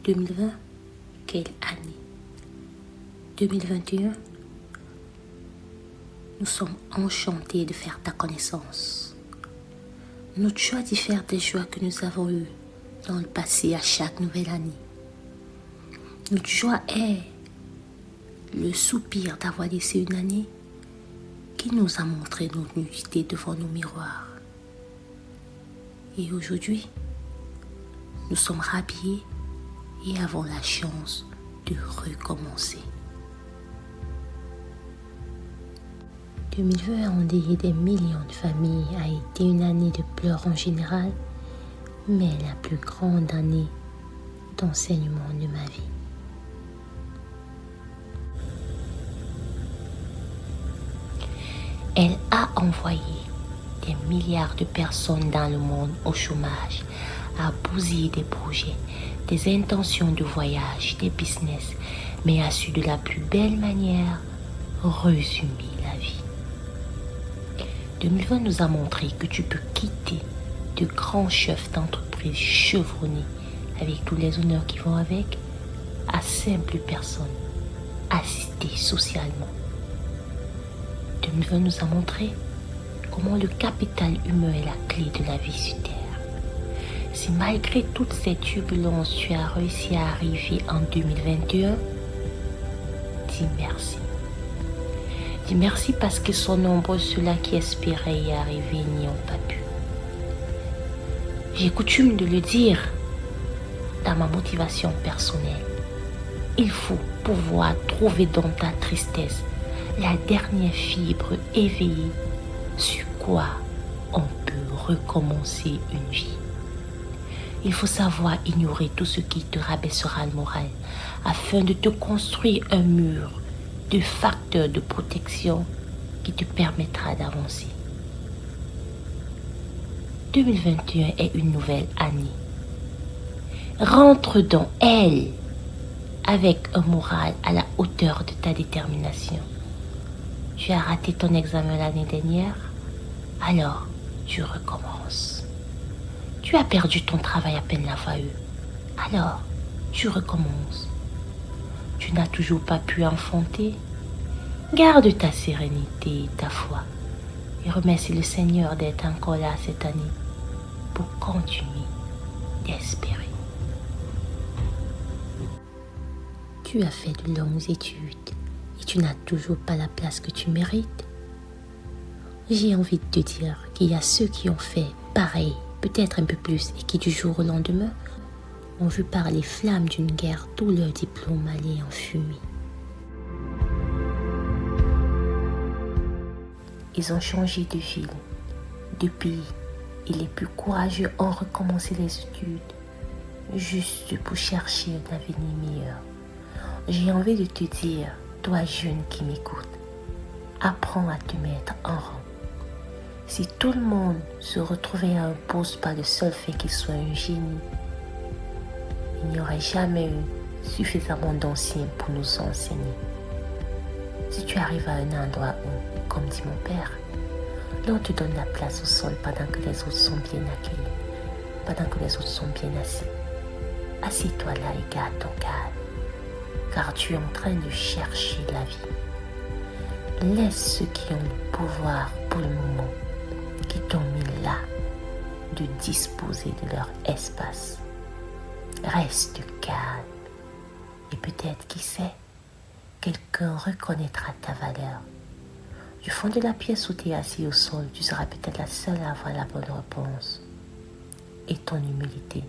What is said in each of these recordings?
2020, quelle année! 2021, nous sommes enchantés de faire ta connaissance. Notre joie diffère des joies que nous avons eues dans le passé à chaque nouvelle année. Notre joie est le soupir d'avoir laissé une année qui nous a montré notre nudité devant nos miroirs. Et aujourd'hui, nous sommes rhabillés et avons la chance de recommencer. 2020 a endeuillé des millions de familles, a été une année de pleurs en général, mais la plus grande année d'enseignement de ma vie. Elle a envoyé des milliards de personnes dans le monde au chômage, a bousillé des projets, des intentions de voyage, des business, mais a su de la plus belle manière résumer la vie. 2020 nous a montré que tu peux quitter de grands chefs d'entreprise chevronnés avec tous les honneurs qui vont avec, à simples personnes assistées socialement. 2020 nous a montré comment le capital humain est la clé de la vie sur Terre. Si malgré toutes ces turbulences, tu as réussi à arriver en 2021, dis merci. Dis merci parce que sont nombreux ceux-là qui espéraient y arriver n'y ont pas pu. J'ai coutume de le dire dans ma motivation personnelle. Il faut pouvoir trouver dans ta tristesse la dernière fibre éveillée sur quoi on peut recommencer une vie. Il faut savoir ignorer tout ce qui te rabaissera le moral afin de te construire un mur de facteurs de protection qui te permettra d'avancer. 2021 est une nouvelle année. Rentre dans elle avec un moral à la hauteur de ta détermination. Tu as raté ton examen l'année dernière, alors tu recommences. Tu as perdu ton travail à peine la fois eu, alors tu recommences. Tu n'as toujours pas pu enfanter, garde ta sérénité et ta foi et remercie le Seigneur d'être encore là cette année pour continuer d'espérer. Tu as fait de longues études et tu n'as toujours pas la place que tu mérites. J'ai envie de te dire qu'il y a ceux qui ont fait pareil, peut-être un peu plus, et qui du jour au lendemain ont vu par les flammes d'une guerre tout leur diplôme aller en fumée. Ils ont changé de ville, de pays, et les plus courageux ont recommencé les études juste pour chercher un avenir meilleur. J'ai envie de te dire, toi jeune qui m'écoute, apprends à te mettre en rang. Si tout le monde se retrouvait à un poste par le seul fait qu'il soit un génie, il n'y aurait jamais eu suffisamment d'anciens pour nous enseigner. Si tu arrives à un endroit où, comme dit mon père, l'on te donne la place au sol pendant que les autres sont bien accueillis, pendant que les autres sont bien assis, assieds-toi là et garde ton calme, car tu es en train de chercher la vie. Laisse ceux qui ont le pouvoir pour le moment, qui t'ont mis là, de disposer de leur espace. Reste calme et peut-être, qui sait, quelqu'un reconnaîtra ta valeur. Du fond de la pièce où tu es assis au sol, tu seras peut-être la seule à avoir la bonne réponse. Et ton humilité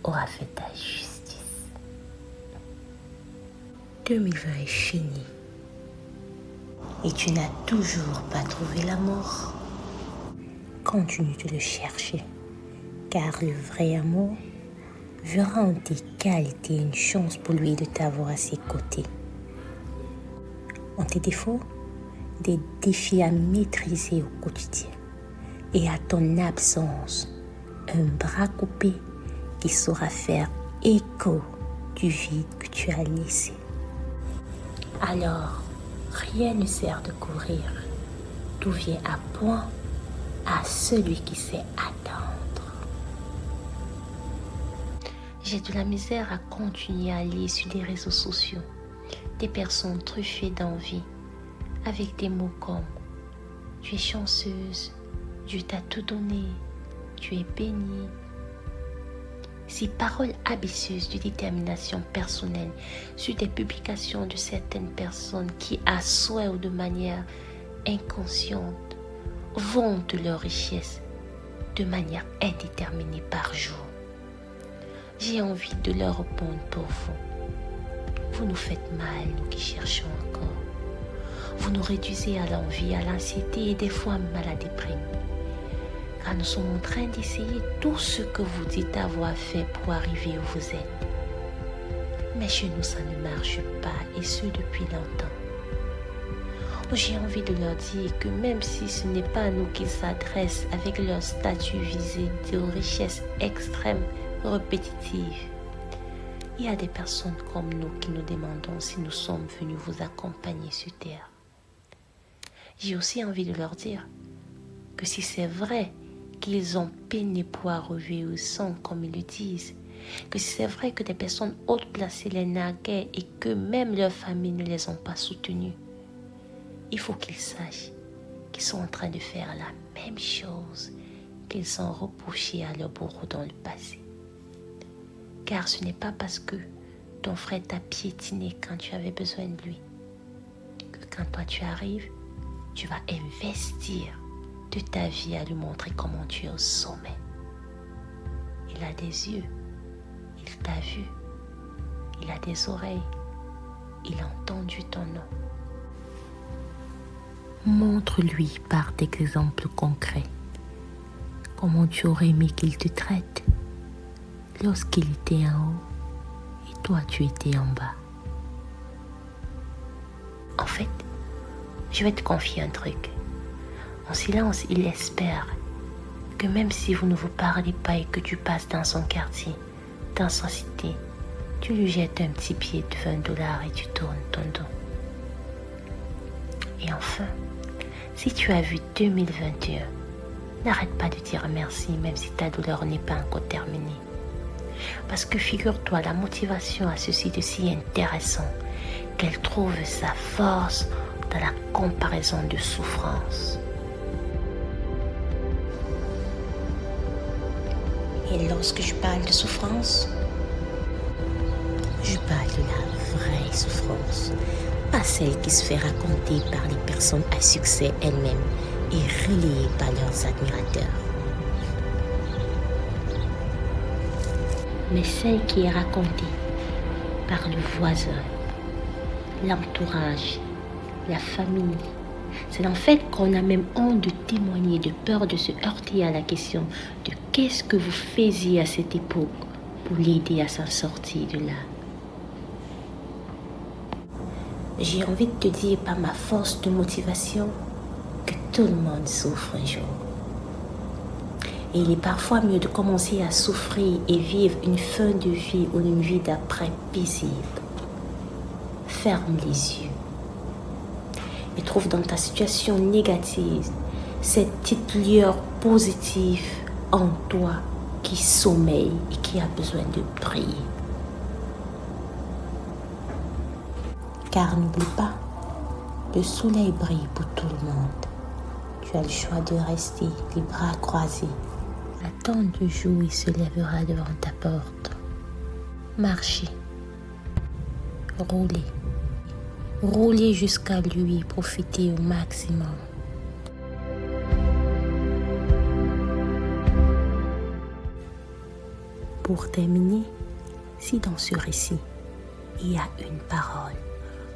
aura fait ta justice. 2020 est fini. Et tu n'as toujours pas trouvé l'amour. Continue de le chercher, car le vrai amour verra en tes qualités une chance pour lui de t'avoir à ses côtés. En tes défauts, des défis à maîtriser au quotidien. Et à ton absence, un bras coupé qui saura faire écho du vide que tu as laissé. Alors, rien ne sert de courir. Tout vient à point à celui qui sait attendre. J'ai de la misère à continuer à lire sur les réseaux sociaux des personnes truffées d'envie avec des mots comme « Tu es chanceuse, Dieu t'a tout donné, tu es bénie ». Ces paroles abysseuses de détermination personnelle sur des publications de certaines personnes qui, à souhait ou de manière inconsciente, vont de leur richesse de manière indéterminée par jour. J'ai envie de leur répondre pour vous. Vous nous faites mal, nous qui cherchons encore. Vous nous réduisez à l'envie, à l'anxiété et des fois même à la déprime. Car nous sommes en train d'essayer tout ce que vous dites avoir fait pour arriver où vous êtes. Mais chez nous, ça ne marche pas, et ce depuis longtemps. J'ai envie de leur dire que même si ce n'est pas à nous qu'ils s'adressent avec leur statut visé de richesse extrême, répétitive, il y a des personnes comme nous qui nous demandons si nous sommes venus vous accompagner sur terre. J'ai aussi envie de leur dire que si c'est vrai qu'ils ont peiné pour arriver où ils sont, comme ils le disent, que si c'est vrai que des personnes hautes placées les narguaient et que même leurs familles ne les ont pas soutenus, il faut qu'ils sachent qu'ils sont en train de faire la même chose qu'ils ont reproché à leur bourreau dans le passé. Car ce n'est pas parce que ton frère t'a piétiné quand tu avais besoin de lui que quand toi tu arrives, tu vas investir de ta vie à lui montrer comment tu es au sommet. Il a des yeux, il t'a vu, il a des oreilles, il a entendu ton nom. Montre-lui par des exemples concrets comment tu aurais aimé qu'il te traite lorsqu'il était en haut et toi tu étais en bas. En fait, je vais te confier un truc. En silence, il espère que même si vous ne vous parlez pas et que tu passes dans son quartier, dans sa cité, tu lui jettes un petit billet de $20 et tu tournes ton dos. Et enfin, si tu as vu 2021, n'arrête pas de dire merci même si ta douleur n'est pas encore terminée. Parce que figure-toi, la motivation a ceci de si intéressant qu'elle trouve sa force dans la comparaison de souffrance. Et lorsque je parle de souffrance, je parle de la vraie souffrance, pas celle qui se fait raconter par les personnes à succès elles-mêmes et relayée par leurs admirateurs. Mais celle qui est racontée par le voisin, l'entourage, la famille. C'est en fait qu'on a même honte de témoigner, de peur de se heurter à la question de qu'est-ce que vous faisiez à cette époque pour l'aider à s'en sortir de là. J'ai envie de te dire par ma force de motivation que tout le monde souffre un jour. Et il est parfois mieux de commencer à souffrir et vivre une fin de vie ou une vie d'après paisible. Ferme les yeux et trouve dans ta situation négative cette petite lueur positive en toi qui sommeille et qui a besoin de briller. Car n'oublie pas, le soleil brille pour tout le monde. Tu as le choix de rester les bras croisés. Attends le jour où il se lèvera devant ta porte. Marchez. Roulez. Roulez jusqu'à lui, profitez au maximum. Pour terminer, si dans ce récit, il y a une parole,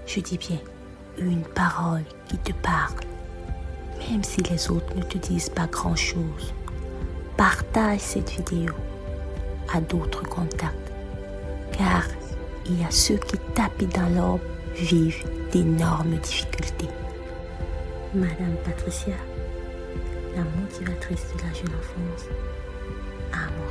je dis bien une parole qui te parle, même si les autres ne te disent pas grand-chose, partage cette vidéo à d'autres contacts, car il y a ceux qui tapent dans l'orbe vivent d'énormes difficultés. Madame Patricia, la motivatrice de la jeune enfance, à moi.